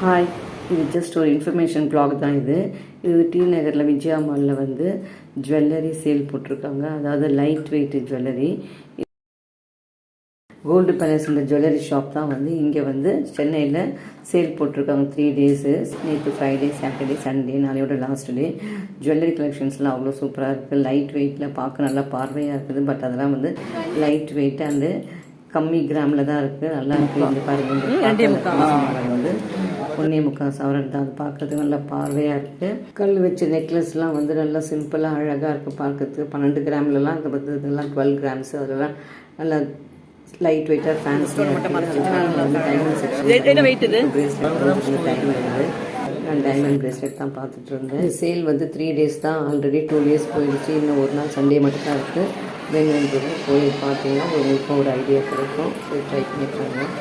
Hi, இது just ஒரு information black தான். இது டி நகரில் விஜயா மாலில் வந்து ஜுவல்லரி சேல் போட்டிருக்காங்க. அதாவது லைட் வெயிட் ஜுவல்லரி. கோல்டு பேலஸ்ன்ற ஜுவல்லரி ஷாப் தான் வந்து இங்கே வந்து சென்னையில் சேல் போட்டிருக்காங்க 3 டேஸு. நேற்று ஃப்ரைடே, சாட்டர்டே, சண்டே, நாளையோட லாஸ்ட் டே. ஜுவல்லரி கலெக்ஷன்ஸ்லாம் அவ்வளோ சூப்பராக இருக்குது. லைட் வெயிட்டில் பார்க்க நல்லா பார்வையாக இருக்குது. பட் அதெல்லாம் வந்து லைட் வெயிட் அண்டு கம்மி கிராமில் தான் இருக்குது. நல்லா இருக்குது. இந்த பாருங்கள், வந்து 1.25 சவரன் தான். அது பார்க்குறதுக்கு நல்லா பார்வையாக இருக்குது. கல் வச்ச நெக்லஸ்லாம் வந்து நல்லா சிம்பிளாக அழகாக இருக்குது பார்க்குறதுக்கு. 12 கிராம்லலாம் இந்த பத்து இதெல்லாம் 12 கிராம்ஸ். அதெல்லாம் நல்லா லைட் வெயிட்டாக ஃபேன்ஸியாக நான் டைமண்ட் பிரேஸ்லெட் தான் பார்த்துட்டு இருந்தேன். சேல் வந்து 3 டேஸ் தான். ஆல்ரெடி 2 டேஸ் போயிடுச்சு. இன்னும் ஒரு நாள் சண்டே மட்டும் தான் இருக்குது. வேணுன்றது போய் பார்த்தீங்கன்னா உங்களுக்கும் ஒரு ஐடியா கிடைக்கும். போய் ட்ரை பண்ணி பாருங்கள்.